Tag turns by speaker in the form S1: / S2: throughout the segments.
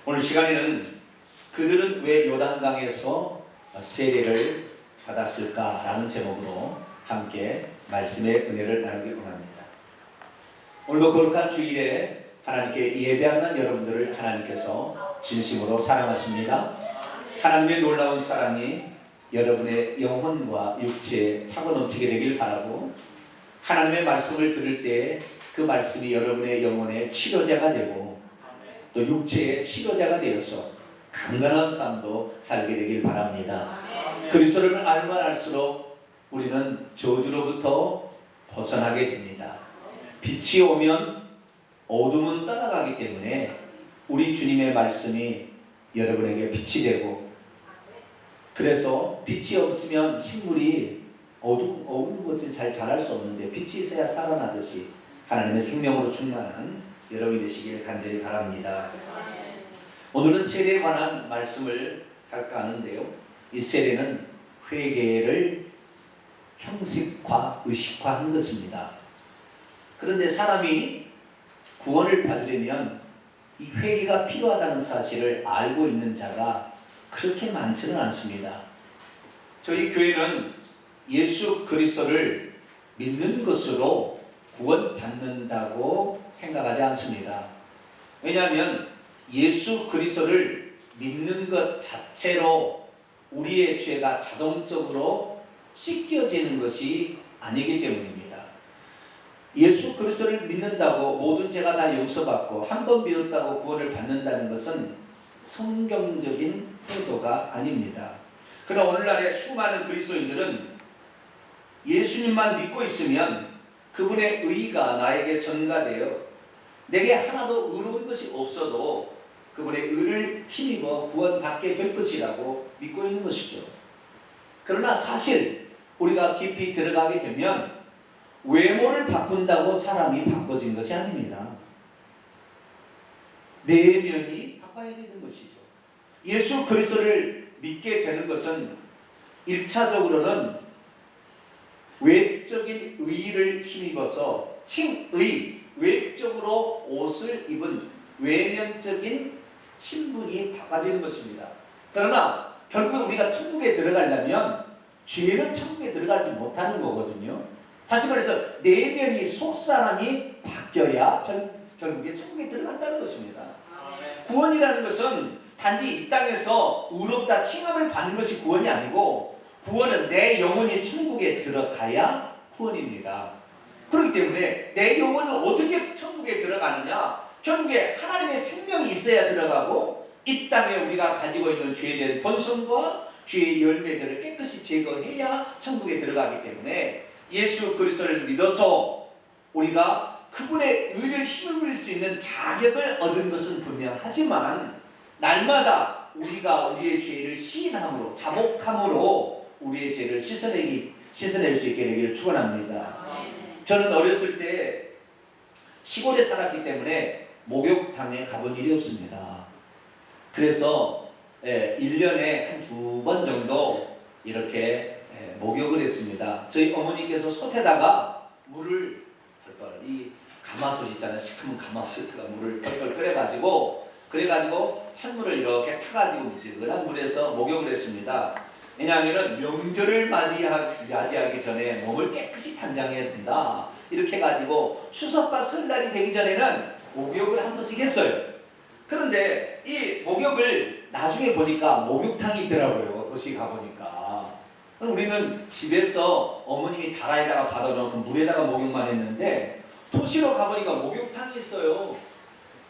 S1: 오늘 시간에는 그들은 왜 요단강에서 세례를 받았을까라는 제목으로 함께 말씀의 은혜를 나누길 원합니다. 오늘도 거룩한 주일에 하나님께 예배하는 여러분들을 하나님께서 진심으로 사랑하십니다. 하나님의 놀라운 사랑이 여러분의 영혼과 육체에 차고 넘치게 되길 바라고, 하나님의 말씀을 들을 때 그 말씀이 여러분의 영혼의 치료제가 되고 또 육체의 치료제가 되어서 강건한 삶도 살게 되길 바랍니다. 그리스도를 알면 알수록 우리는 저주로부터 벗어나게 됩니다. 빛이 오면 어둠은 떠나가기 때문에 우리 주님의 말씀이 여러분에게 빛이 되고, 그래서 빛이 없으면 식물이 어두운 곳에 잘 자랄 수 없는데 빛이 있어야 살아나듯이 하나님의 생명으로 충만한 여러분이 되시길 간절히 바랍니다. 오늘은 세례에 관한 말씀을 할까 하는데요, 이 세례는 회개를 형식화, 의식화하는 것입니다. 그런데 사람이 구원을 받으려면 이 회개가 필요하다는 사실을 알고 있는 자가 그렇게 많지는 않습니다. 저희 교회는 예수 그리스도를 믿는 것으로 구원받는다고 생각하지 않습니다. 왜냐하면 예수 그리스도를 믿는 것 자체로 우리의 죄가 자동적으로 씻겨지는 것이 아니기 때문입니다. 예수 그리스도를 믿는다고 모든 죄가 다 용서받고 한 번 믿었다고 구원을 받는다는 것은 성경적인 태도가 아닙니다. 그러나 오늘날의 수많은 그리스도인들은 예수님만 믿고 있으면 그분의 의가 나에게 전가되어 내게 하나도 의로운 것이 없어도 그분의 의를 힘입어 구원받게 될 것이라고 믿고 있는 것이죠. 그러나 사실 우리가 깊이 들어가게 되면 외모를 바꾼다고 사람이 바꿔진 것이 아닙니다. 내면이 바꿔야 되는 것이죠. 예수 그리스도를 믿게 되는 것은 1차적으로는 외적인 의의를 힘입어서 칭의, 외적으로 옷을 입은 외면적인 신분이 바꿔지는 것입니다. 그러나 결국 우리가 천국에 들어가려면 죄는 천국에 들어가지 못하는 거거든요. 다시 말해서 내면이, 속사람이 바뀌어야 결국에 천국에 들어간다는 것입니다. 구원이라는 것은 단지 이 땅에서 의롭다 칭함을 받는 것이 구원이 아니고, 구원은 내 영혼이 천국에 들어가야 구원입니다. 그렇기 때문에 내 영혼은 어떻게 천국에 들어가느냐? 천국에 하나님의 생명이 있어야 들어가고, 이 땅에 우리가 가지고 있는 죄에 대한 본성과 죄의 열매들을 깨끗이 제거해야 천국에 들어가기 때문에 예수 그리스도를 믿어서 우리가 그분의 의를 힘을 수 있는 자격을 얻은 것은 분명하지만, 날마다 우리가 우리의 죄를 시인함으로, 자복함으로 우리의 죄를 씻어낼 수 있게 되기를 축원합니다. 저는 어렸을 때 시골에 살았기 때문에 목욕탕에 가본 일이 없습니다. 그래서 1년에 한 2번 정도 이렇게 목욕을 했습니다. 저희 어머니께서 솥에다가 물을 펄펄, 이 가마솥 있잖아요. 시커먼 가마솥에다가 물을 펄펄 끓여가지고 찬물을 이렇게 타가지고 미지근한 물에서 목욕을 했습니다. 왜냐하면 명절을 맞이하기 전에 몸을 깨끗이 단장해야 된다, 이렇게 해가지고 추석과 설날이 되기 전에는 목욕을 한 번씩 했어요. 그런데 이 목욕을 나중에 보니까 목욕탕이 있더라고요. 도시 가보니까. 우리는 집에서 어머님이 다라에다가 받아놓은 그 물에다가 목욕만 했는데, 도시로 가보니까 목욕탕이 있어요.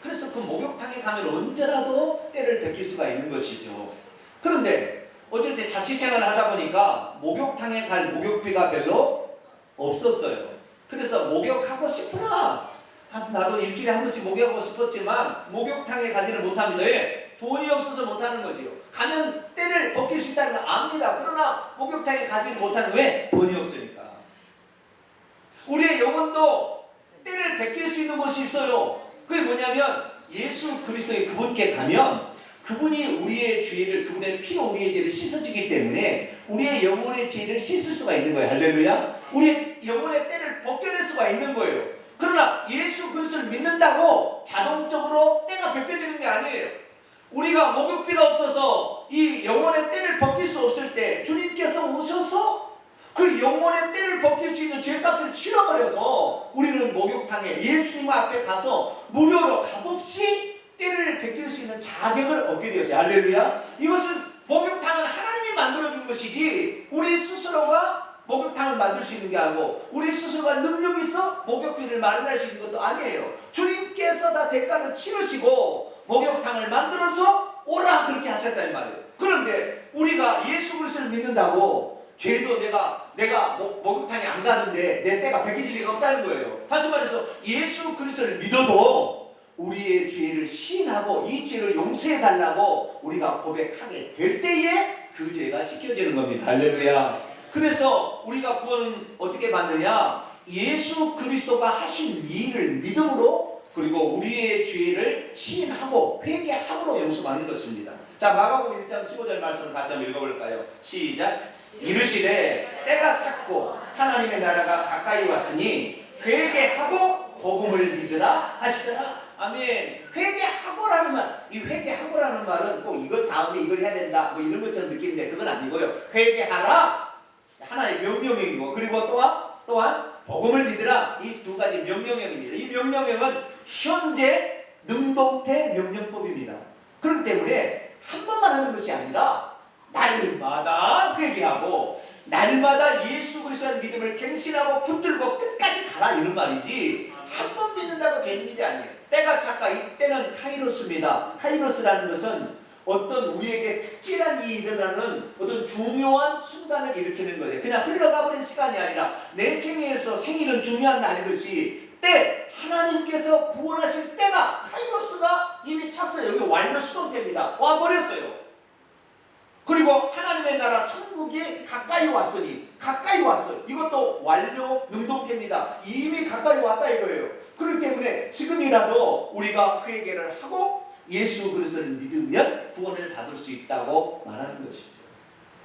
S1: 그래서 그 목욕탕에 가면 언제라도 때를 베낄 수가 있는 것이죠. 그런데 어쩔 때 자취생활을 하다 보니까 목욕탕에 갈 목욕비가 별로 없었어요. 그래서 목욕하고 싶으나, 나도 일주일에 한 번씩 목욕하고 싶었지만 목욕탕에 가지를 못합니다. 왜? 돈이 없어서 못하는 거지요. 가면 때를 벗길 수 있다는 걸 압니다. 그러나 목욕탕에 가지를 못하는, 왜? 돈이 없으니까. 우리의 영혼도 때를 벗길 수 있는 곳이 있어요. 그게 뭐냐면 예수 그리스도의 그분께 가면 그분이 우리의 죄를, 그분의 피로 우리의 죄를 씻어주기 때문에 우리의 영혼의 죄를 씻을 수가 있는 거예요. 할렐루야. 우리의 영혼의 때를 벗겨낼 수가 있는 거예요. 그러나 예수 그리스도를 믿는다고 자동적으로 때가 벗겨지는 게 아니에요. 우리가 목욕비가 없어서 이 영혼의 때를 벗길 수 없을 때 주님께서 오셔서 그 영혼의 때를 벗길 수 있는 죄값을 치러버려서 우리는 목욕탕에 예수님 앞에 가서 무료로 값없이 때를 벗길 수 있는 자격을 얻게 되었어요. 할렐루야. 이것은 목욕탕은 하나님이 만들어준 것이지 우리 스스로가 목욕탕을 만들 수 있는 게 아니고 우리 스스로가 능력이 있어 목욕비를 마련할 수 있는 것도 아니에요. 주님께서 다 대가를 치르시고 목욕탕을 만들어서 오라 그렇게 하셨단 말이에요. 그런데 우리가 예수 그리스도를 믿는다고 죄도 내가 목욕탕에 안 가는데 내 때가 벗겨질 리가 없다는 거예요. 다시 말해서 예수 그리스도를 믿어도 우리의 죄를 시인하고 이 죄를 용서해 달라고 우리가 고백하게 될 때에 그 죄가 씻겨지는 겁니다. 할렐루야. 그래서 우리가 구원 어떻게 받느냐? 예수 그리스도가 하신 일을 믿음으로 그리고 우리의 죄를 시인하고 회개함으로 용서받는 것입니다. 자, 마가복음 1장 15절 말씀을 같이 한번 읽어볼까요? 시작. 이르시되 때가 찼고 하나님의 나라가 가까이 왔으니 회개하고 복음을 믿으라 하시더라. 아멘. 회개하고라는 말, 이 회개하고라는 말은 꼭 이것 다음에 이걸 해야 된다 뭐 이런 것처럼 느끼는데 그건 아니고요. 회개하라 하나의 명령형이고 그리고 또한 복음을 믿으라 이 두 가지 명령형입니다. 이 명령형은 현재 능동태 명령법입니다. 그렇기 때문에 한 번만 하는 것이 아니라 날마다 회개하고 날마다 예수 그리스도의 믿음을 갱신하고 붙들고 끝까지 가라 이런 말이지 한 번 믿는다고 되는 일이 아니에요. 때가 찼다. 이때는 카이로스입니다. 카이로스라는 것은 어떤 우리에게 특별한 일이 일어나는 어떤 중요한 순간을 일으키는 거예요. 그냥 흘러가버린 시간이 아니라 내 생애에서 생일은 중요한 날이듯이 때 하나님께서 구원하실 때가 카이로스가 이미 찼어요. 여기 완료 수동태입니다. 와버렸어요. 그리고 하나님의 나라 천국이 가까이 왔으니 가까이 왔어요. 이것도 완료 능동태입니다. 이미 가까이 왔다 이거예요. 그렇기 때문에 지금이라도 우리가 회개를 하고 예수 그리스도를 믿으면 구원을 받을 수 있다고 말하는 것이죠.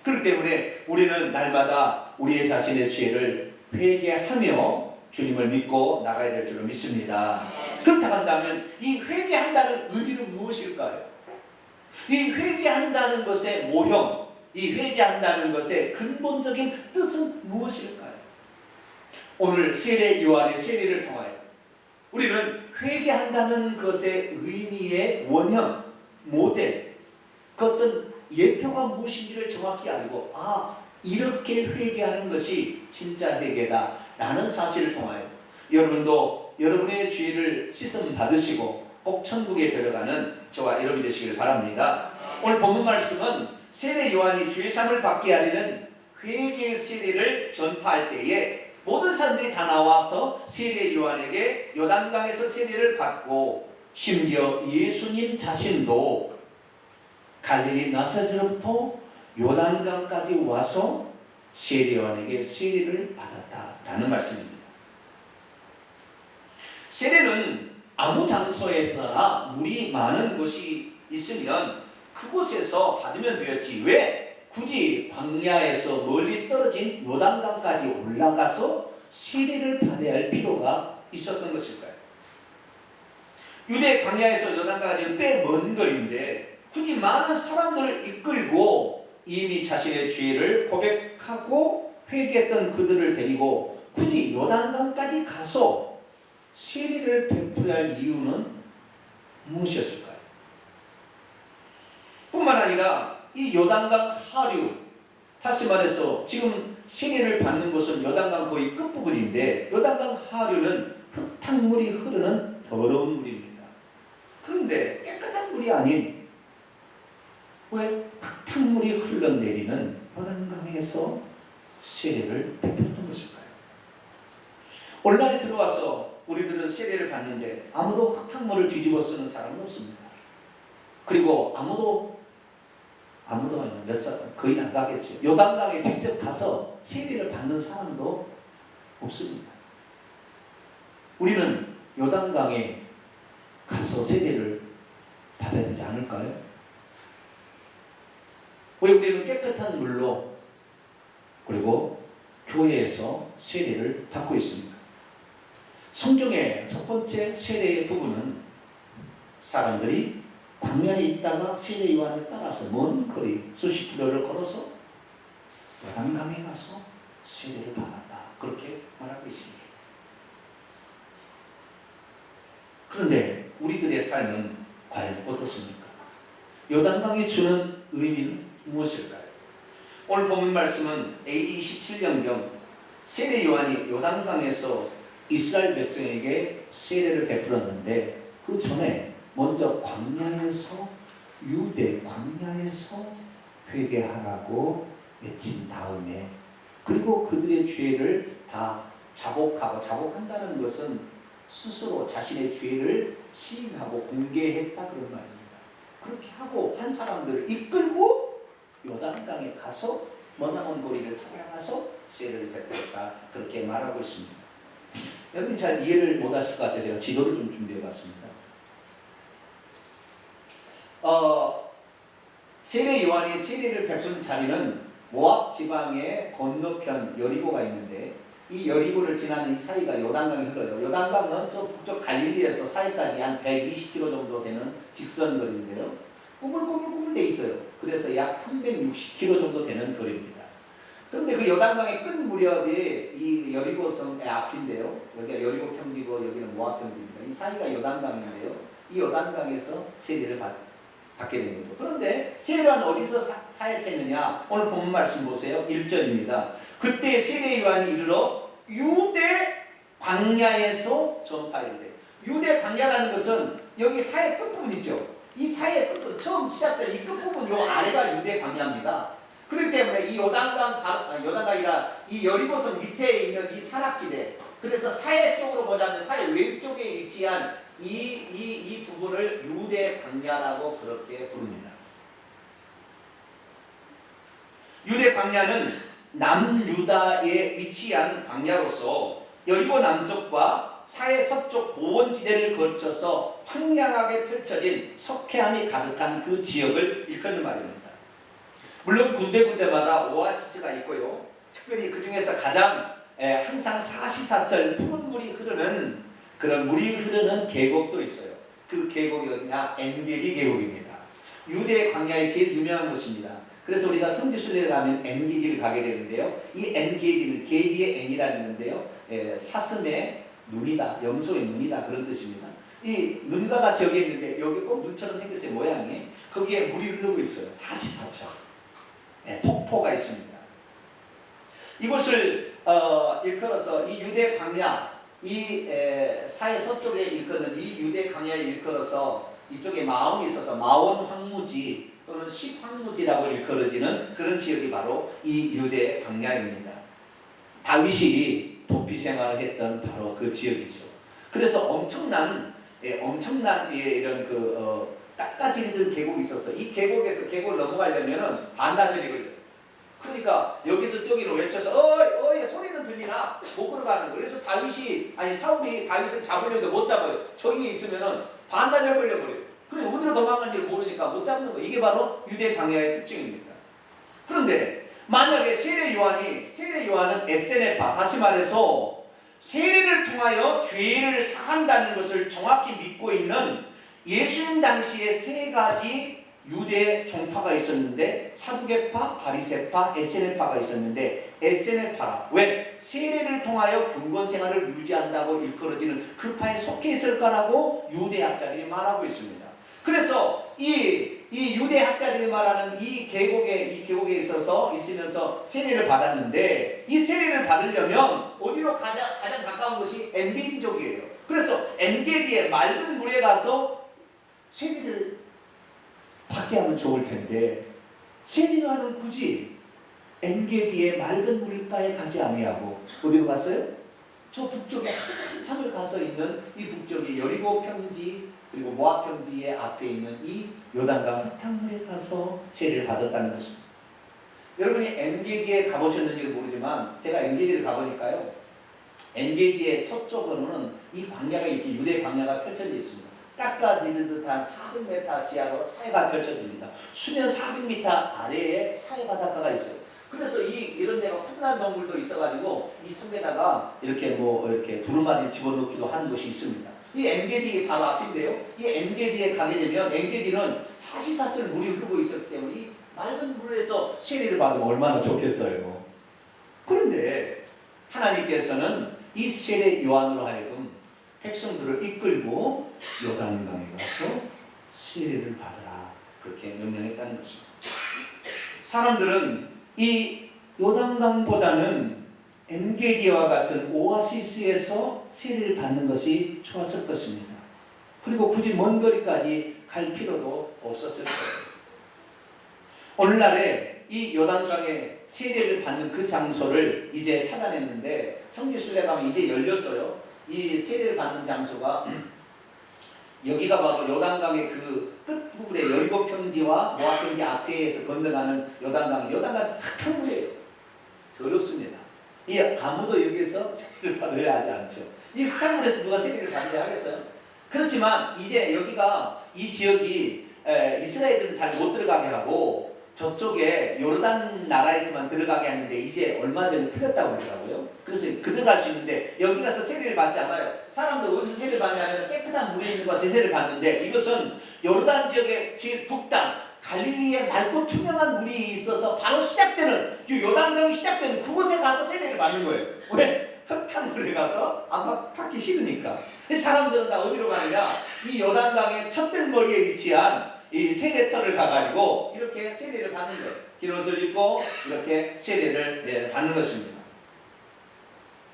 S1: 그렇기 때문에 우리는 날마다 우리의 자신의 죄를 회개하며 주님을 믿고 나가야 될 줄로 믿습니다. 그렇다고 한다면 이 회개한다는 의미는 무엇일까요? 이 회개한다는 것의 모형, 이 회개한다는 것의 근본적인 뜻은 무엇일까요? 오늘 세례 요한의 세례를 통하여 우리는 회개한다는 것의 의미의 원형, 모델, 그 어떤 예표가 무엇인지를 정확히 알고 이렇게 회개하는 것이 진짜 회개다 라는 사실을 통하여 여러분도 여러분의 죄를 씻음 받으시고 꼭 천국에 들어가는 저와 여러분이 되시길 바랍니다. 오늘 본문 말씀은 세례 요한이 죄사함을 받게 하려는 회개의 세례를 전파할 때에 모든 사람들이 다 나와서 세례 요한에게 요단강에서 세례를 받고 심지어 예수님 자신도 갈릴리 나사렛으로부터 요단강까지 와서 세례 요한에게 세례를 받았다라는 말씀입니다. 세례는 아무 장소에서나 물이 많은 곳이 있으면 그곳에서 받으면 되었지 왜 굳이 광야에서 멀리 떨어진 요단강까지 올라가서 세례를 받아야 할 필요가 있었던 것일까요? 유대 광야에서 요단강까지 꽤 먼 거리인데 굳이 많은 사람들을 이끌고 이미 자신의 죄를 고백하고 회개했던 그들을 데리고 굳이 요단강까지 가서 세례를 베풀어야 할 이유는 무엇이었을까요? 뿐만 아니라 이 요단강 하류, 다시 말해서 지금 세례를 받는 곳은 요단강 거의 끝부분인데 요단강 하류는 흙탕물이 흐르는 더러운 물입니다. 그런데 깨끗한 물이 아닌 왜 흙탕물이 흘러내리는 요단강에서 세례를 베풀었던 것일까요? 오늘날에 들어와서 우리들은 세례를 받는데 아무도 흙탕물을 뒤집어 쓰는 사람은 없습니다. 그리고 아무도 몇 사람 거의 안 가겠죠. 요단강에 직접 가서 세례를 받는 사람도 없습니다. 우리는 요단강에 가서 세례를 받아야 되지 않을까요? 왜 우리는 깨끗한 물로 그리고 교회에서 세례를 받고 있습니다. 성경의 첫 번째 세례의 부분은 사람들이 광야에 있다가 세례 요한을 따라서 먼 거리 수십 킬로를 걸어서 요단강에 가서 세례를 받았다. 그렇게 말하고 있습니다. 그런데 우리들의 삶은 과연 어떻습니까? 요단강이 주는 의미는 무엇일까요? 오늘 본문 말씀은 AD 27년경 세례 요한이 요단강에서 이스라엘 백성에게 세례를 베풀었는데 그 전에 먼저 광야에서 유대 광야에서 회개하라고 외친 다음에 그리고 그들의 죄를 다 자복한다는 것은 스스로 자신의 죄를 시인하고 공개했다 그런 말입니다. 그렇게 하고 한 사람들을 이끌고 요단강에 가서 머나먼 거리를 찾아가서 세례를 베풀었다 그렇게 말하고 있습니다. 여러분 잘 이해를 못하실 것 같아서 제가 지도를 좀 준비해 봤습니다. 세례 요한이 세례를 베푼 자리는 모압 지방의 건너편 여리고가 있는데 이 여리고를 지나는 이 사이가 요단강이 흘러요. 요단강은 저 북쪽 갈릴리에서 사이까지 한 120km 정도 되는 직선 거리인데요. 꾸물꾸물 돼 있어요. 그래서 약 360km 정도 되는 거리입니다. 그런데 그 요단강의 끝 무렵에 이 여리고성의 앞인데요. 여기가 여리고 평지고 여기는 모압 평지입니다. 이 사이가 요단강인데요. 이 요단강에서 세례를 받게 된 거죠. 그런데 세례요한 어디서 사역했느냐? 오늘 본문 말씀 보세요. 1절입니다. 그때 세례 요한이 이르러 유대 광야에서 전파했대. 유대 광야라는 것은 여기 사의 끝부분 있죠. 이 사의 끝부분 처음 시작된 이 끝부분 요 아래가 유대 광야입니다. 그렇기 때문에 이 요단강이라 이 여리고성 밑에 있는 이 산악지대 그래서 사해 쪽으로 보자면 사해 왼쪽에 위치한 이 부분을 유대 광야라고 그렇게 부릅니다. 유대 광야는 남유다에 위치한 광야로서 여리고 남쪽과 사해 서쪽 고원지대를 거쳐서 황량하게 펼쳐진 석회암이 가득한 그 지역을 일컫는 말입니다. 물론 군데군데마다 오아시스가 있고요. 특별히 그 중에서 가장 항상 사시사철 푸른 물이 흐르는 그런 물이 흐르는 계곡도 있어요. 그 계곡이 어디냐? 엔게디 계곡입니다. 유대 광야의 제일 유명한 곳입니다. 그래서 우리가 성지순례를 가면 엔게디를 가게 되는데요. 이 엔게디는 게디의 엔이라는 건데요. 사슴의 눈이다, 염소의 눈이다 그런 뜻입니다. 이 눈과 같이 여기 있는데 여기 꼭 눈처럼 생겼어요. 모양이. 거기에 물이 흐르고 있어요. 사시사철. 폭포가 있습니다. 이곳을 일컬어서 이 유대 광야 이 사해 서쪽에 일컫는 이 유대 광야에 일컬어서 이쪽에 마원이 있어서 마원 황무지 또는 십황무지라고 일컬어지는 그런 지역이 바로 이 유대 광야입니다. 다윗이 도피 생활을 했던 바로 그 지역이죠. 그래서 엄청난 이런 깎아지리던 계곡이 있어서 이 계곡에서 계곡을 넘어가려면은 반나절이 걸려요. 그러니까 여기서 저기로 외쳐서 어이 소리는 들리나 못 걸어가는 거예요. 그래서 사울이 다윗을 잡으려도 못 잡아요. 저기 있으면은 반나절 걸려버려요. 그래 어디로 도망간지를 모르니까 못 잡는 거예요. 이게 바로 유대 광야의 특징입니다. 그런데 만약에 세례 요한은 에세네파 다시 말해서 세례를 통하여 죄를 사한다는 것을 정확히 믿고 있는 예수님 당시에 세 가지 유대 종파가 있었는데 사두개파, 바리새파, 에세네파가 있었는데 에세네파라 왜 세례를 통하여 경건 생활을 유지한다고 일컬어지는 그 파에 속해 있을까라고 유대학자들이 말하고 있습니다. 그래서 이 유대학자들이 말하는 이 계곡에 있으면서 세례를 받았는데 이 세례를 받으려면 어디로 가장 가까운 것이 엔게디족이에요. 그래서 엔게디의 맑은 물에 가서 세례를 받게 하면 좋을 텐데 세례 요한은 굳이 엔게디의 맑은 물가에 가지 아니하고 어디로 갔어요? 저 북쪽에 한참을 가서 있는 이 북쪽의 여리고 평지 그리고 모압 평지의 앞에 있는 이 요단강 흙탕물에 가서 세례를 받았다는 것입니다. 여러분이 엔게디에 가보셨는지 모르지만 제가 엔게디를 가보니까요. 엔게디의 서쪽으로는 이 광야가 이렇게 유대 광야가 펼쳐져 있습니다. 깎아지는 듯한 400m 지하로 사해가 펼쳐집니다. 수면 400m 아래에 사해 바닷가가 있어요. 그래서 이런 데가 푸른한 동굴도 있어가지고 이 섬에다가 이렇게 두루마리를 집어넣기도 하는 곳이 있습니다. 이 엔게디 바로 앞인데요. 이 엔게디에 가게 되면 엔게디는 사시사철 물이 흐르고 있었기 때문에 이 맑은 물에서 세례를 받으면 얼마나 좋겠어요. 그런데 하나님께서는 이 세례 요한으로 하여금 백성들을 이끌고 요단강에 가서 세례를 받으라 그렇게 명령했다는 것입니다. 사람들은 이 요단강보다는 엔게디와 같은 오아시스에서 세례를 받는 것이 좋았을 것입니다. 그리고 굳이 먼 거리까지 갈 필요도 없었을 거예요. 오늘날에 이 요단강에 세례를 받는 그 장소를 이제 찾아냈는데 성지순례 가면 이제 열렸어요. 이 세례를 받는 장소가 여기가 바로 요단강의 그 끝부분에 여리고 평지와 모압 평지 앞에서 건너가는 요단강 흙탕물이에요. 더럽습니다. 이 아무도 여기서 세례를 받으려 하지 않죠. 이 흙탕물에서 누가 세례를 받으려 하겠어요? 그렇지만 이제 여기가 이 지역이 이스라엘은 잘 못 들어가게 하고 저쪽에 요르단 나라에서만 들어가게 하는데 이제 얼마 전에 풀렸다고 그러더라고요. 그래서 들어갈 수 있는데 여기 가서 세례를 받지 않아요. 사람들 어디서 세례를 받냐면 깨끗한 물에 있는 곳에 세례를 받는데 이것은 요르단 지역의 제일 북단 갈릴리에 맑고 투명한 물이 있어서 바로 시작되는 요단강이 시작되는 그곳에 가서 세례를 받는 거예요. 왜? 흙탕물에 가서 안 받기 싫으니까. 사람들은 다 어디로 가느냐? 이 요단강의 첫들머리에 위치한 이 세례터를 가가지고 이렇게 세례를 받는 거예요. 흰 옷을 입고 이렇게 세례를 받는 것입니다.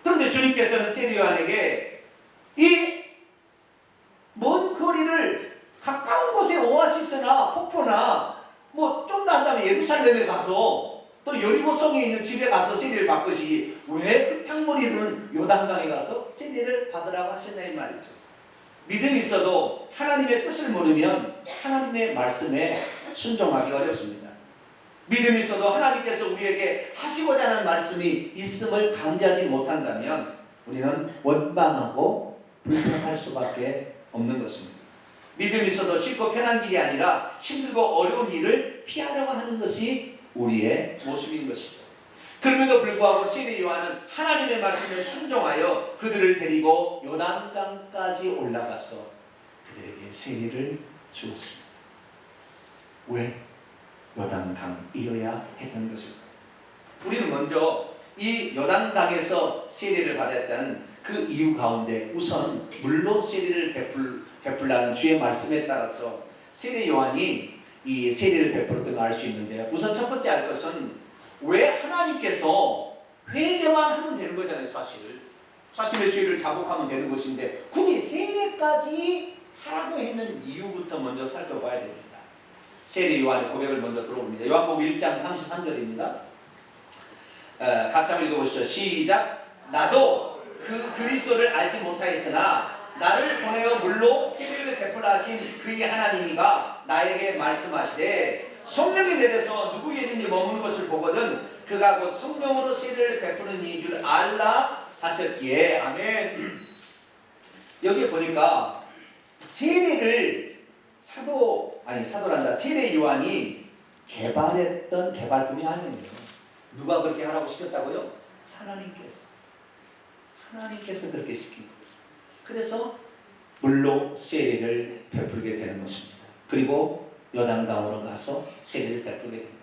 S1: 그런데 주님께서는 세례 요한에게 이 먼 거리를 가까운 곳에 오아시스나 폭포나 뭐 좀 더 한다면 예루살렘에 가서 또 여리고성에 있는 집에 가서 세례를 받듯이 왜 흙탕물이 흐르는 요단강에 가서 세례를 받으라고 하시냐 이 말이죠. 믿음이 있어도 하나님의 뜻을 모르면 하나님의 말씀에 순종하기 어렵습니다. 믿음이 있어도 하나님께서 우리에게 하시고자 하는 말씀이 있음을 감지하지 못한다면 우리는 원망하고 불평할 수밖에 없는 것입니다. 믿음이 있어도 쉽고 편한 길이 아니라 힘들고 어려운 일을 피하려고 하는 것이 우리의 모습인 것이죠. 그럼에도 불구하고 세례 요한은 하나님의 말씀에 순종하여 그들을 데리고 요단강까지 올라가서 그들에게 세례를 주었습니다. 왜? 요단강이어야 했던 것입니다. 우리는 먼저 이 요단강에서 세례를 받았던 그 이유 가운데 우선 물로 세례를 베풀라는 주의 말씀에 따라서 세례 요한이 이 세례를 베풀었던 걸 알 수 있는데요. 우선 첫 번째 알 것은 왜 하나님께서 회개만 하면 되는 거잖아요. 자신의 죄를 자복하면 되는 것인데 굳이 세례까지 하라고 했는 이유부터 먼저 살펴봐야 됩니다. 세례 요한의 고백을 먼저 들어봅니다. 요한복음 1장 33절입니다. 같이 한번 읽어보시죠. 시작. 나도 그 그리스도를 알지 못하였으나 나를 보내어 물로 세례를 베풀라 하신 그의 하나님이가 나에게 말씀하시되 성령이 내려서 누구에든지 머무는 것을 보거든 그가 곧 성령으로 세례를 베푸는 이인 줄 알라 하셨기에 아멘. 여기 보니까 세례를 세례 요한이 개발했던 개발품이 아니에요. 누가 그렇게 하라고 시켰다고요? 하나님께서 그렇게 시킨 거예요. 그래서 물로 세례를 베풀게 되는 것입니다. 그리고 요단강으로 가서 세례를 베풀게 됩니다.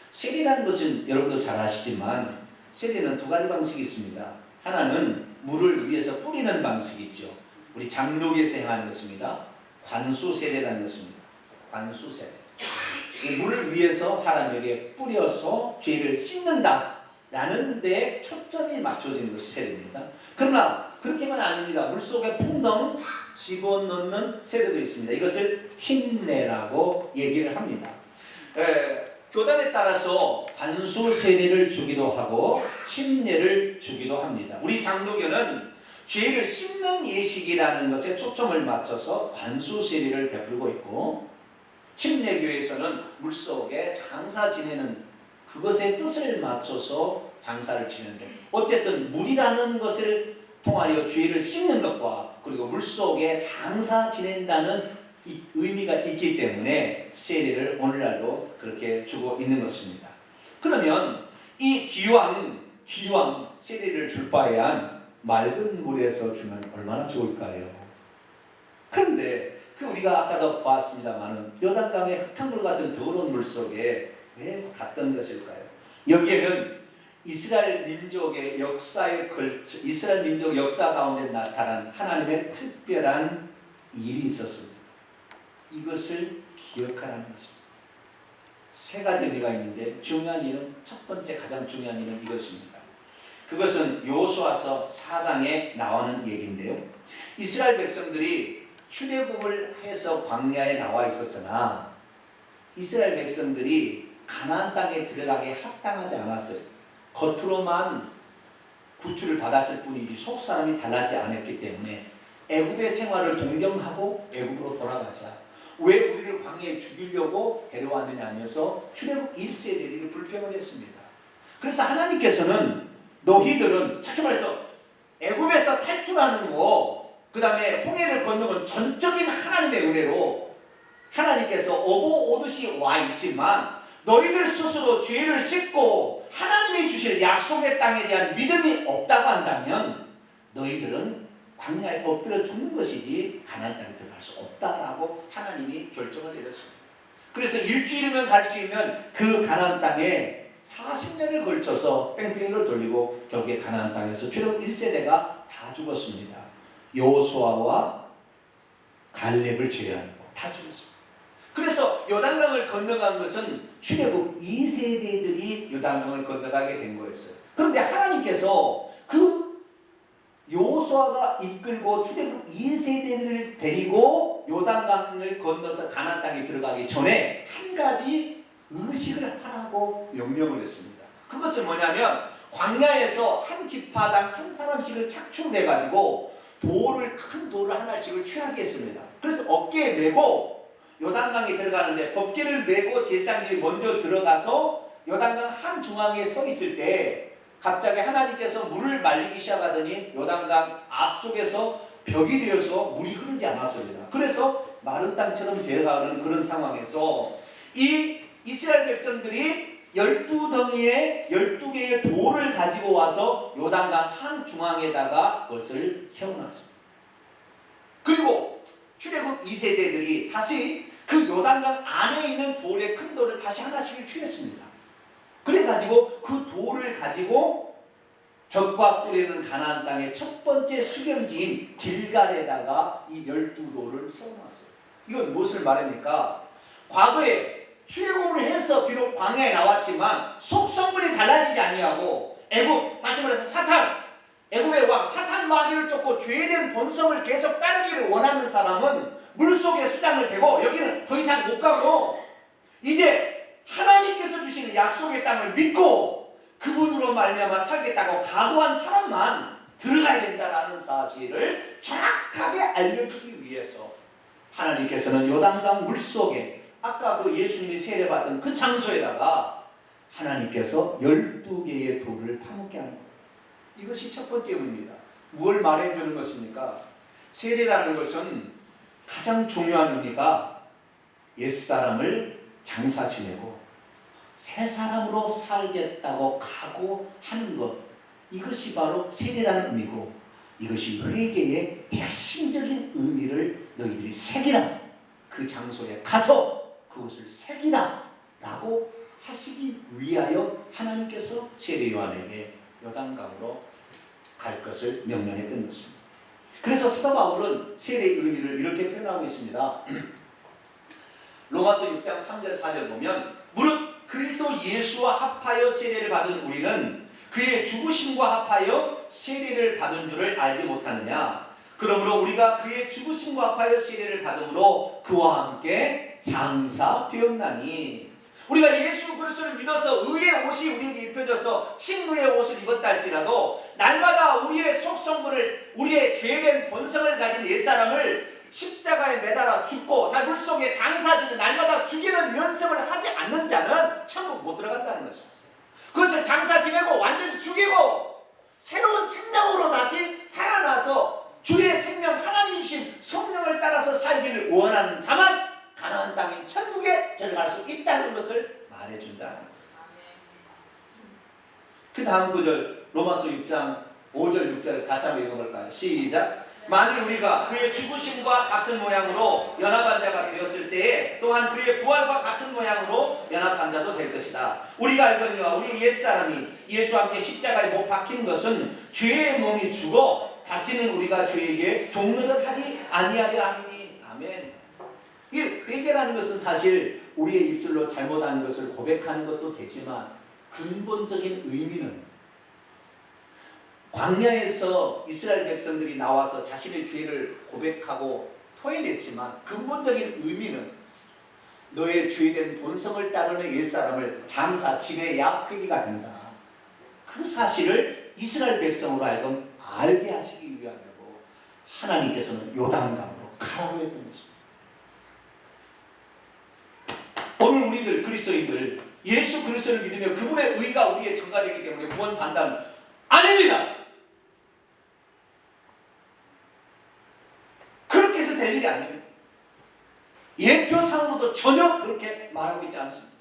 S1: 세례라는 것은 여러분도 잘 아시지만 세례는 두 가지 방식이 있습니다. 하나는 물을 위에서 뿌리는 방식이 있죠. 우리 장로교에서 행하는 것입니다. 관수세례라는 것입니다. 관수세례. 물을 위에서 사람에게 뿌려서 죄를 씻는다 라는 데 초점이 맞춰지는 것이 세례입니다. 그러나 그렇게만 아닙니다. 물속에 풍덩 집어넣는 세례도 있습니다. 이것을 침례라고 얘기를 합니다. 교단에 따라서 관수 세례를 주기도 하고 침례를 주기도 합니다. 우리 장로교는 죄를 씻는 예식이라는 것에 초점을 맞춰서 관수 세례를 베풀고 있고 침례교에서는 물속에 장사 지내는 그것의 뜻을 맞춰서 장사를 지내는데 어쨌든 물이라는 것을 통하여 죄를 씻는 것과 그리고 물속에 장사 지낸다는 이 의미가 있기 때문에 세례를 오늘날도 그렇게 주고 있는 것입니다. 그러면 이 기왕 세례를 줄 바에야 맑은 물에서 주면 얼마나 좋을까요? 그런데 우리가 아까도 보았습니다만은 요단강의 흙탕물 같은 더러운 물 속에 왜 갔던 것일까요? 여기에는 이스라엘 민족의 역사에 걸쳐 이스라엘 민족 역사 가운데 나타난 하나님의 특별한 일이 있었습니다. 이것을 기억하라는 것입니다. 세 가지 의미가 있는데 중요한 일은 첫 번째 가장 중요한 일은 이것입니다. 그것은 여호수아서 4장에 나오는 얘기인데요. 이스라엘 백성들이 출애굽을 해서 광야에 나와 있었으나 이스라엘 백성들이 가나안 땅에 들어가게 합당하지 않았어요. 겉으로만 구출을 받았을 뿐이지 속 사람이 달라지지 않았기 때문에 애굽의 생활을 동경하고 애굽으로 돌아가자. 왜 우리를 광야에 죽이려고 데려왔느냐 하면서 출애굽 1세대들이 불평을 했습니다. 그래서 하나님께서는 너희들은 자주 말해서 애굽에서 탈출하는 거, 그 다음에 홍해를 건너는 전적인 하나님의 은혜로 하나님께서 오고 오듯이 와 있지만 너희들 스스로 죄를 씻고 하나님이 주실 약속의 땅에 대한 믿음이 없다고 한다면 너희들은 광야에 엎드려 죽는 것이지 가나안 땅에 들어갈 수 없다라고 하나님이 결정을 내렸습니다. 그래서 일주일이면 갈 수 있는 그 가나안 땅에 40년을 걸쳐서 뺑뺑이를 돌리고 결국에 가나안 땅에서 출애굽 1세대가 다 죽었습니다. 여호수아와 갈렙을 제외하고 다 죽었습니다. 그래서 요단강을 건너간 것은 출애굽 2세대들이 요단강을 건너가게 된 거였어요. 그런데 하나님께서 그 여호수아가 이끌고 출애굽 2세대를 데리고 요단강을 건너서 가나안 땅에 들어가기 전에 한 가지 의식을 하라고 명령을 했습니다. 그것은 뭐냐면 광야에서 한 지파당 한 사람씩을 착출을 해가지고 큰 돌을 하나씩을 취하게 했습니다. 그래서 어깨에 메고 요단강에 들어가는데 법궤를 메고 제사장들이 먼저 들어가서 요단강 한 중앙에 서 있을 때 갑자기 하나님께서 물을 말리기 시작하더니 요단강 앞쪽에서 벽이 되어서 물이 흐르지 않았습니다. 그래서 마른 땅처럼 되어가는 그런 상황에서 이 이스라엘 백성들이 12덩이에 12개의 돌을 가지고 와서 요단강 한 중앙에다가 그것을 세워놨습니다. 그리고 출애굽 2세대들이 다시 그 요단강 안에 있는 돌의 큰 돌을 다시 하나씩을 취했습니다. 그래가지고 그 돌을 가지고 적과 꿀에는 가나안 땅의 첫 번째 수경지인 길갈에다가 이 12돌을 세워놨어요. 이건 무엇을 말합니까? 과거에 출애굽을 해서 비록 광야에 나왔지만 속성분이 달라지지 아니하고 애굽, 다시 말해서 사탄, 애굽의 왕 사탄 마귀를 쫓고 죄된 본성을 계속 따르기를 원하는 사람은 물속에 수장을 대고 여기는 더 이상 못 가고 이제 하나님께서 주시는 약속의 땅을 믿고 그분으로 말미암아 살겠다고 각오한 사람만 들어가야 된다는 사실을 정확하게 알려주기 위해서 하나님께서는 요단강 물속에 아까 그 예수님이 세례받던 그 장소에다가 하나님께서 12개의 돌을 파묻게 하는 거예요. 이것이 첫 번째 의미입니다. 무엇을 말해주는 것입니까? 세례라는 것은 가장 중요한 의미가 옛사람을 장사 지내고 새 사람으로 살겠다고 각오하는 것, 이것이 바로 세례라는 의미고 이것이 회개의 핵심적인 의미를 너희들이 새기라, 그 장소에 가서 그것을 새기라 라고 하시기 위하여 하나님께서 세례 요한에게 요단강으로 갈 것을 명령했던 것입니다. 그래서 사도 바울은 세례의 의미를 이렇게 표현하고 있습니다. 로마서 6장 3절 4절 보면 무릇 그리스도 예수와 합하여 세례를 받은 우리는 그의 죽으심과 합하여 세례를 받은 줄을 알지 못하느냐. 그러므로 우리가 그의 죽으심과 합하여 세례를 받음으로 그와 함께 장사되었나니. 우리가 예수 그리스도를 믿어서 의의 옷이 우리에게 입혀져서 칭의의 옷을 입었다 할지라도 날마다 우리의 속성분을, 우리의 죄된 본성을 가진 옛사람을 십자가에 매달아 죽고 물속에 장사지는 날마다 죽이는 연습을 하지 않는 자는 천국 못 들어간다는 것입니다. 그것을 장사 지내고 완전히 죽이고 새로운 생명으로 다시 살아나서 주의 생명, 하나님이 주신 성령을 따라서 살기를 원하는 자만 가나안 땅인 천국에 들어갈 수 있다는 것을 말해준다. 그 다음 구절 로마서 6장 5절 6절 같이 한번 읽어볼까요? 시작. 만일 우리가 그의 죽으심과 같은 모양으로 연합한 자가 되었을 때에 또한 그의 부활과 같은 모양으로 연합한 자도 될 것이다. 우리가 알거니와 우리 옛사람이 예수와 함께 십자가에 못 박힌 것은 죄의 몸이 죽어 다시는 우리가 죄에게 종노릇 하지 아니하려 함이니. 아멘. 이 회개라는 것은 사실 우리의 입술로 잘못한 것을 고백하는 것도 되지만 근본적인 의미는 광야에서 이스라엘 백성들이 나와서 자신의 죄를 고백하고 토해냈지만 근본적인 의미는 너의 죄된 본성을 따르는 옛사람을 장사 지내야 회개가 된다. 그 사실을 이스라엘 백성으로 하여금 알게 하시기 위하려고 하나님께서는 요단강으로 가라고 했던 것입니다. 오늘 우리들 그리스도인들 예수 그리스도를 믿으며 그분의 의가 우리의 전가되기 때문에 구원받는 아닙니다. 그렇게 해서 될 일이 아니에요. 예표상으로도 전혀 그렇게 말하고 있지 않습니다.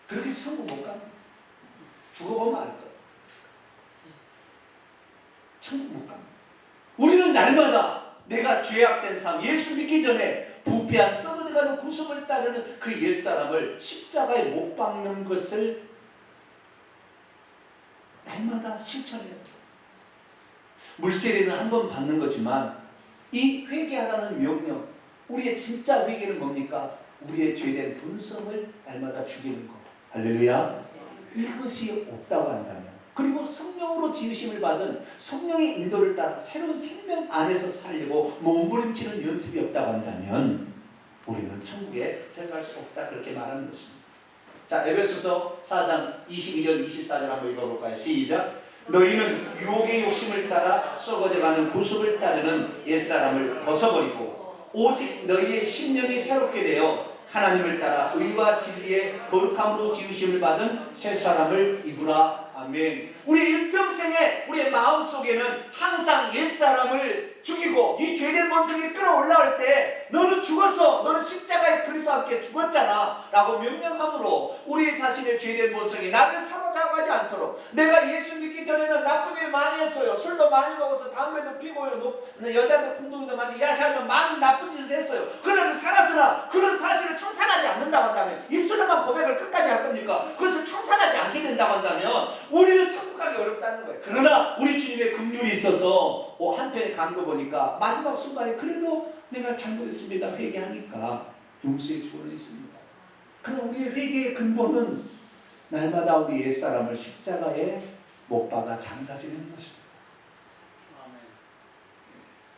S1: 그렇게 해서 천국 못 가요. 죽어보면 알 거예요. 천국 못 가요. 우리는 날마다 내가 죄악된 삶, 예수 믿기 전에 부패한 썩어져가는 구속을 따르는 그 옛사람을 십자가에 못 박는 것을 날마다 실천해야 돼요. 물세례는 한 번 받는 거지만 이 회개하라는 명령, 우리의 진짜 회개는 뭡니까? 우리의 죄된 본성을 날마다 죽이는 것. 할렐루야. 이것이 없다고 한다면, 그리고 성령으로 지으심을 받은 성령의 인도를 따라 새로운 생명 안에서 살려고 몸부림치는 연습이 없다고 한다면 우리는 천국에 들어갈 수 없다, 그렇게 말하는 것입니다. 자, 에베소서 4장 22절 24절 한번 읽어볼까요? 시작. 너희는 유혹의 욕심을 따라 썩어져가는 구속을 따르는 옛사람을 벗어버리고 오직 너희의 심령이 새롭게 되어 하나님을 따라 의와 진리의 거룩함으로 지으심을 받은 새 사람을 입으라. 아멘. 우리 일평생에 우리의 마음속에는 항상 옛사람을 죽이고 이 죄된 본성이 끌어올라올 때 너는 죽었어, 너는 십자가에 그리스도와 함께 죽었잖아 라고 명령함으로 우리 자신의 죄된 본성이 나를 사로잡아가지 않도록, 내가 예수 믿기 전에는 나쁜 일 많이 했어요, 술도 많이 먹어서 담배도 피고요, 여자들 궁둥이도 많이 야자면 많은 나쁜 짓을 했어요, 그러나 살았으나 그런 사실을 청산하지 않는다고 한다면, 입술로만 고백을 끝까지 할 겁니까? 그것을 청산하지 않게 된다고 한다면 우리는 천국 가기 어렵다는 거예요. 그러나 우리 주님의 긍휼이 있어서 한편의 강도 보니까 마지막 순간에 그래도 내가 잘못했습니다 회개하니까 용서의 주권이 있습니다. 그러나 우리의 회개의 근본은 날마다 우리 옛사람을 십자가에 못 박아 장사 지내는 것입니다.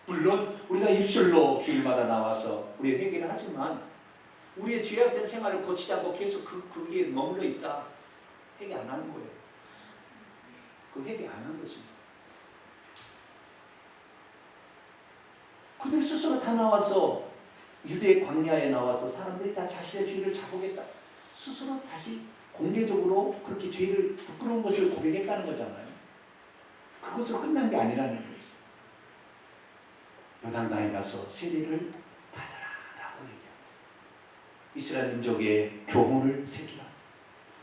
S1: 물론 우리가 입술로 주일마다 나와서 우리 회개를 하지만 우리의 죄악된 생활을 고치지 않고 계속 거기에 머물러 있다, 회개 안 하는 거예요. 그 회개 안 한 것입니다. 그들 스스로 다 나와서 유대 광야에 나와서 사람들이 다 자신의 죄를 자복했다, 스스로 다시 공개적으로 그렇게 죄를 부끄러운 것을 고백했다는 거잖아요. 그것으로 끝난 게 아니라는 거였어요. 요단강에 가서 세례를 받으라라고 얘기합니다. 이스라엘 민족의 교훈을 새기라.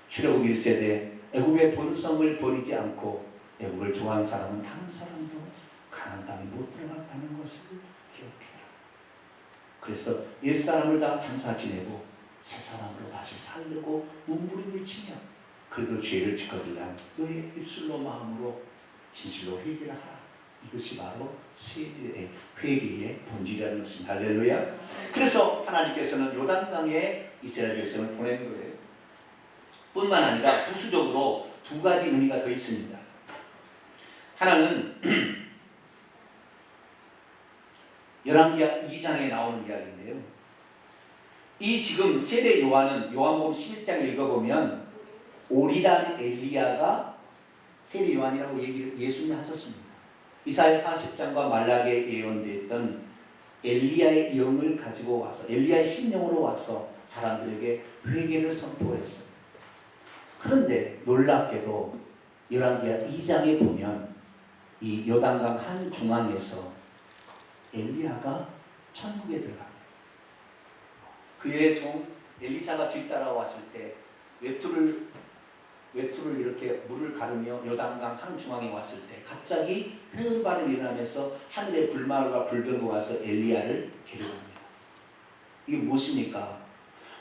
S1: 출애굽 1세대 애굽의 본성을 버리지 않고 애굽을 좋아하는 사람은 다른 사람도 가나안 땅에 못 들어갔다는 것을 기억해라. 그래서 옛사람을 다 장사 지내고 새사람으로 다시 살려고 몸부림을 치며 그래도 죄를 짓거들란 너의 입술로 마음으로 진실로 회개를 하라. 이것이 바로 세례의 회개의 본질이라는 것입니다. 할렐루야. 그래서 하나님께서는 요단강에 이스라엘 백성을 보낸 거예요. 뿐만 아니라 부수적으로 두 가지 의미가 더 있습니다. 하나는 열왕기하 2장에 나오는 이야기인데요. 이 지금 세례 요한은 요한복음 11장 읽어보면 오리란 엘리야가 세례 요한이라고 얘기를 예수님이 하셨습니다. 이사야 40장과 말라기에 예언되었던 엘리야의 영을 가지고 와서 엘리야의 심령으로 와서 사람들에게 회개를 선포했어요. 그런데 놀랍게도 열왕기하 2장에 보면 이 요단강 한 중앙에서 엘리야가 천국에 들어갑니다. 그의 종 엘리사가 뒤따라왔을 때 외투를 외투를 이렇게 물을 가르며 요단강 한중앙에 왔을 때 갑자기 회오리바람이 일어나면서 하늘의 불말과 불병거가 와서 엘리야를 데려갑니다. 이게 무엇입니까?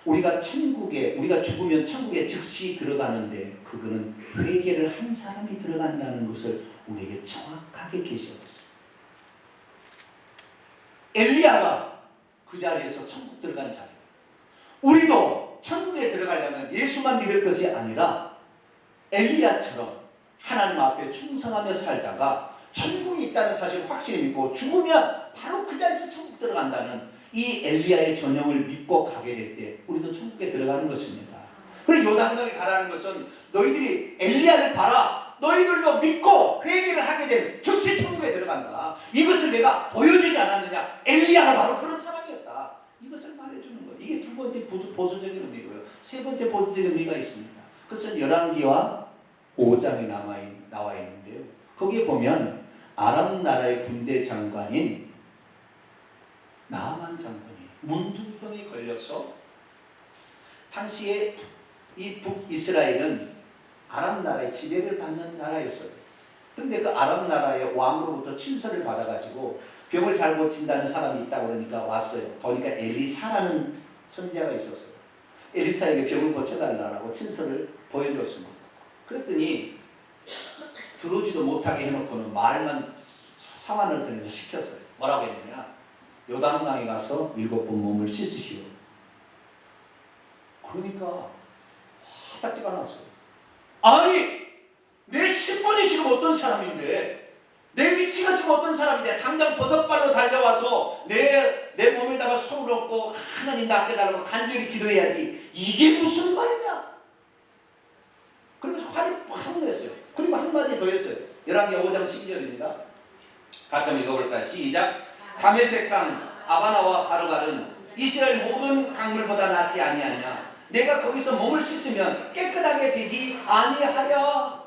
S1: 우리가 죽으면 천국에 즉시 들어가는데 그거는 회개를 한 사람이 들어간다는 것을 우리에게 정확하게 계시하고 있습니다. 엘리야가 그 자리에서 천국 들어간 자리. 우리도 천국에 들어가려면 예수만 믿을 것이 아니라 엘리야처럼 하나님 앞에 충성하며 살다가 천국이 있다는 사실을 확실히 믿고 죽으면 바로 그 자리에서 천국 들어간다는 이 엘리야의 전형을 믿고 가게 될 때 우리도 천국에 들어가는 것입니다. 그리고 요단강에 가라는 것은 너희들이 엘리야를 봐라. 너희들도 믿고 회개를 하게 되면 즉시 천국에 들어간다. 이것을 내가 보여주지 않았느냐. 엘리야가 바로 그런 사람이었다. 이것을 말해주는 거예요. 이게 두 번째 보수적인 의미고요. 세 번째 보수적인 의미가 있습니다. 그것은 열왕기와 5장에 나와 있는데요. 거기에 보면 아람 나라의 군대 장관인 나아만 장군이 문둥병에 걸려서 당시에 이 북이스라엘은 아람 나라의 지배를 받는 나라였어요. 그런데 그 아람 나라의 왕으로부터 친서를 받아가지고 병을 잘 고친다는 사람이 있다고 그러니까 왔어요. 보니까 엘리사라는 선지자가 있었어요. 엘리사에게 병을 고쳐달라고 친서를 보여줬습니다. 그랬더니 들어오지도 못하게 해놓고는 말만 사환을 통해서 시켰어요. 뭐라고 했느냐? 요단강에 가서 7번 몸을 씻으시오. 그러니까 화딱지가 났어요. 아니 내 신분이 지금 어떤 사람인데, 내 위치가 지금 어떤 사람인데 당장 버섯발로 달려와서 내 몸에다가 손을 얹고 하나님 낫게달라고 간절히 기도해야지. 이게 무슨 말이냐? 그러면서 화를 팍 냈어요. 그리고 한마디 더 했어요. 열왕기 5장 12절입니다. 같이 한번 읽어볼까요? 시작. 다메섹 강 아바나와 바르발은 이스라엘 모든 강물보다 낫지 아니하냐. 내가 거기서 몸을 씻으면 깨끗하게 되지 아니하랴.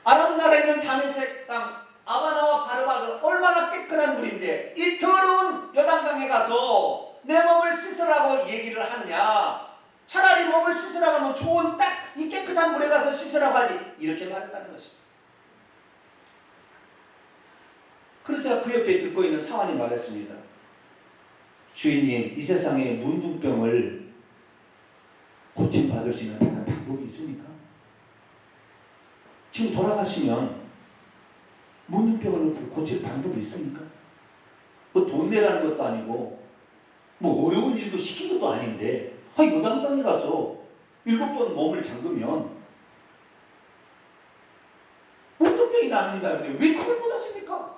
S1: 아람 나라에 있는 다메섹 강 아바나와 바르발은 얼마나 깨끗한 물인데 이 더러운 요단강에 가서 내 몸을 씻으라고 얘기를 하느냐. 차라리 몸을 씻으라고 하면 좋은 딱 이 깨끗한 물에 가서 씻으라고 하지. 이렇게 말했다는 것입니다. 그러자 그 옆에 듣고 있는 사환이 말했습니다. 주인님, 이 세상에 문둥병을 고침받을 수 있는 다른 방법이 있습니까? 지금 돌아가시면 문둥병을 어떻게 고칠 방법이 있습니까? 뭐 돈 내라는 것도 아니고 뭐 어려운 일도 시킨 것도 아닌데 요단강에 가서 7번 몸을 잠그면 문둥병이 낫는다는데 왜 그걸 못하십니까?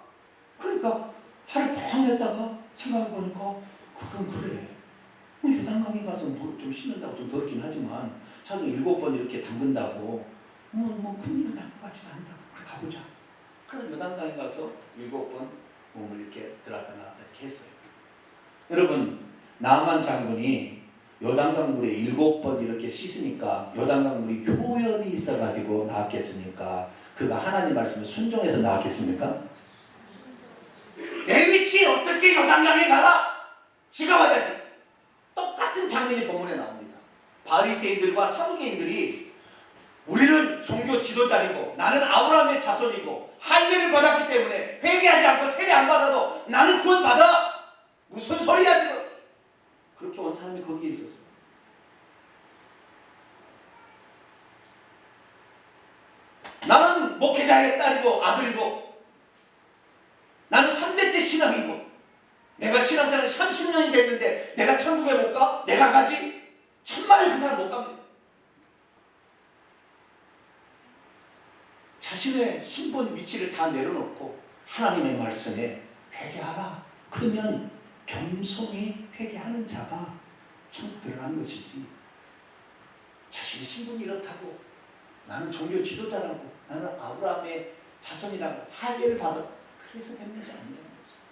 S1: 그러니까 화를 팍 냈다가 생각해보니까 그건 그래. 요단강에 가서 물 좀 씻는다고 좀 더럽긴 하지만 자기 7번 이렇게 담근다고 뭐 큰 일은 담글 것 같지도 않다. 그래 가보자. 그래서 요단강에 가서 7번 몸을 이렇게 들었다 나왔다 이렇게 했어요. 여러분, 나아만 장군이 요단강 물에 7번 이렇게 씻으니까 요단강 물이 효염이 있어가지고 나왔겠습니까? 그가 하나님 말씀에 순종해서 나왔겠습니까? 내 위치에 어떻게 요단강에 가라? 지가 와야지. 똑같은 장면이 본문에 나옵니다. 바리새인들과 사두개인들이 우리는 종교 지도자이고 나는 아브라함의 자손이고 할례를 받았기 때문에 회개하지 않고 세례 안 받아도 나는 구원받아. 무슨 소리야 지금. 그렇게 온 사람이 거기에 있었어요. 나는 목회자의 딸이고 아들이고 나는 3대째 신앙이고 내가 신앙생활 30년이 됐는데 내가 천국에 못 가? 내가 가지? 천만에 그 사람 못 갑니다. 자신의 신분 위치를 다 내려놓고 하나님의 말씀에 회개하라. 그러면 겸손히 회개하는 자가 천국 들어가는 것이지. 자신의 신분이 이렇다고 나는 종교 지도자라고 나는 아브라함의 자손이라고 할례를 받아 그래서 되는 것이 아니라는 것입니다.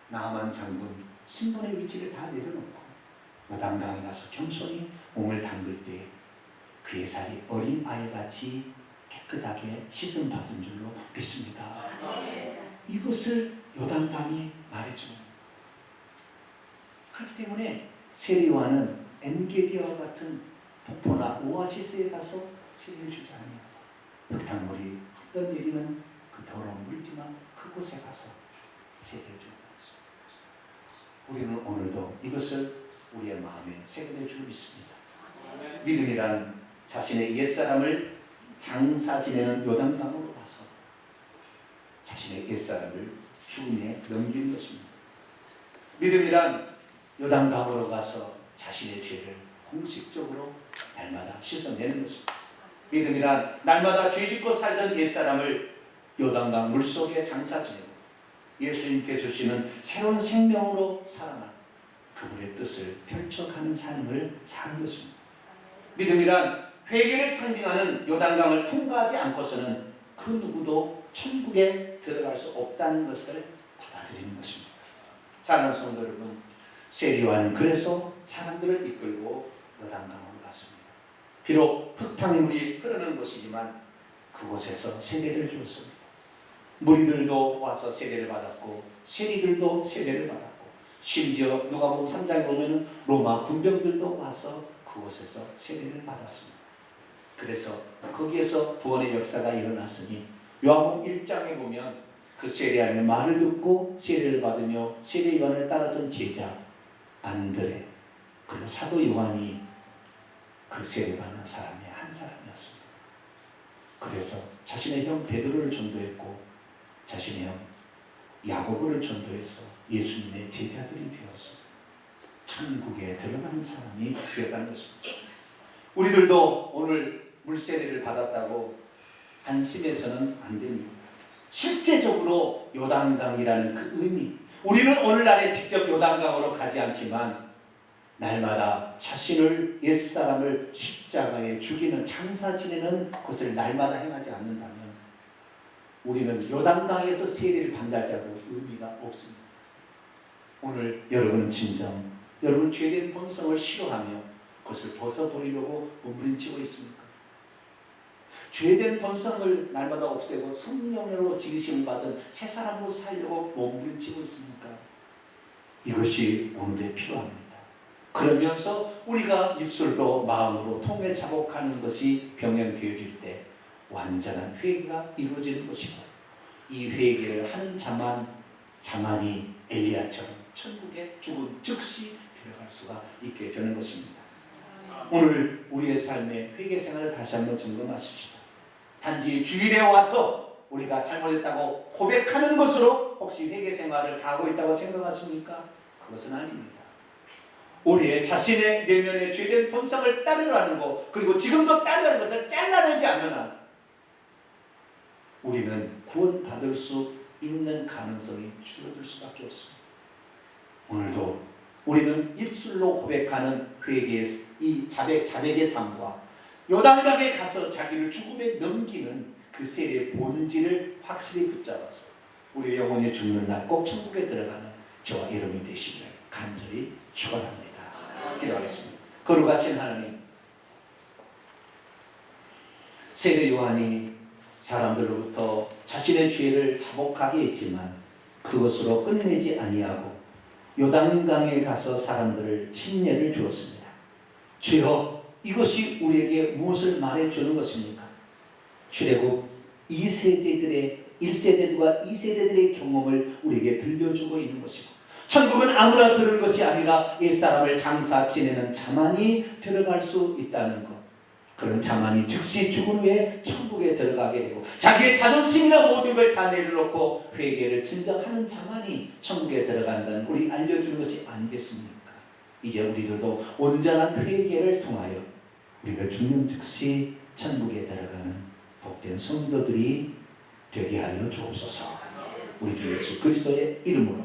S1: 나아만 장군 신분의 위치를 다 내려놓고 요단강에 가서 겸손히 몸을 담글 때 그의 살이 어린 아이같이 깨끗하게 씻음 받은 줄로 믿습니다. 이것을 요단강이 말해줍니다. 그렇기 때문에 세리와는 엔게디와 같은 폭포나 오아시스에 가서 세례를 주지 아니하고 흙탕물이 흘러내리는 그 더러운 물이지만 그곳에 가서 세례를 주는 것입니다. 우리는 오늘도 이것을 우리의 마음에 새겨낼 줄 믿습니다. 믿음이란 자신의 옛사람을 장사 지내는 요단강으로 가서 자신의 옛사람을 죽음에 넘기는 것입니다. 믿음이란 요단강으로 가서 자신의 죄를 공식적으로 날마다 씻어내는 것입니다. 믿음이란 날마다 죄짓고 살던 옛사람을 요단강 물속에 장사 지내고 예수님께 주시는 새로운 생명으로 살아나 그분의 뜻을 펼쳐가는 삶을 사는 것입니다. 믿음이란 회개를 상징하는 요단강을 통과하지 않고서는 그 누구도 천국에 들어갈 수 없다는 것을 받아들이는 것입니다. 사랑하는 성도 여러분, 세례요한은 그래서 사람들을 이끌고 요단강으로 갔습니다. 비록 흙탕물이 흐르는 곳이지만 그곳에서 세례를 주었습니다. 무리들도 와서 세례를 받았고 세리들도 세례를 받았고 심지어 누가복음 3장에 보면 로마 군병들도 와서 그곳에서 세례를 받았습니다. 그래서 거기에서 구원의 역사가 일어났으니 요한복음 1장에 보면 그 세례하는 말을 듣고 세례를 받으며 세례 요한을 따랐던 제자 안드레 그리고 사도 요한이 그 세례받는 사람의 한 사람이었습니다. 그래서 자신의 형 베드로를 전도했고 자신의 형 야고보를 전도해서 예수님의 제자들이 되었습니다. 천국에 들어가는 사람이 되었다는 것입니다. 우리들도 오늘 물세례를 받았다고 안심해서는 안 됩니다. 실제적으로 요단강이라는 그 의미, 우리는 오늘날에 직접 요단강으로 가지 않지만 날마다 자신을 옛사람을 십자가에 죽이는 장사 지내는 것을 날마다 행하지 않는다면 우리는 요단강에서 세례를 받는다고 의미가 없습니다. 오늘 여러분은 진정 여러분 죄된 본성을 싫어하며 그것을 벗어버리려고 몸부림치고 있습니까? 죄된 본성을 날마다 없애고 성령으로 지으심을 받은 새 사람으로 살려고 몸부림치고 있습니까? 이것이 오늘에 필요합니다. 그러면서 우리가 입술로 마음으로 통해 자복하는 것이 병행되어질 때 완전한 회개가 이루어지는 것이고 이 회개를 하는 자만이 엘리야처럼 천국에 죽은 즉시 들어갈 수가 있게 되는 것입니다. 오늘 우리의 삶의 회개 생활을 다시 한번 점검하십시오. 단지 주일에 와서 우리가 잘못했다고 고백하는 것으로 혹시 회개 생활을 다 하고 있다고 생각하십니까? 그것은 아닙니다. 우리의 자신의 내면의 죄된 본성을 따르려는 것 그리고 지금도 따르려는 것을 잘라내지 않는 한 우리는 구원받을 수 있는 가능성이 줄어들 수밖에 없습니다. 오늘도 우리는 입술로 고백하는 회개의 이 자백의 삶과 요단강에 가서 자기를 죽음에 넘기는 그 세례의 본질을 확실히 붙잡아서 우리 영혼이 죽는 날 꼭 천국에 들어가는 저와 여러분이 되시기를 간절히 축원합니다. 기도하겠습니다. 거룩하신 하나님, 세례 요한이 사람들로부터 자신의 죄를 자복하게 했지만 그것으로 끝내지 아니하고 요단강에 가서 사람들을 침례를 주었습니다. 주여, 이것이 우리에게 무엇을 말해주는 것입니까? 출애굽 1세대들과 2세대들의 경험을 우리에게 들려주고 있는 것이고 천국은 아무나 들은 것이 아니라 옛사람을 장사 지내는 자만이 들어갈 수 있다는 것. 그런 자만이 즉시 죽은 후에 천국에 들어가게 되고 자기의 자존심이나 모든 걸 다 내려놓고 회개를 진정하는 자만이 천국에 들어간다는 우리 알려주는 것이 아니겠습니까? 이제 우리들도 온전한 회개를 통하여 우리가 죽는 즉시 천국에 들어가는 복된 성도들이 되게 하여 주옵소서. 우리 주 예수 그리스도의 이름으로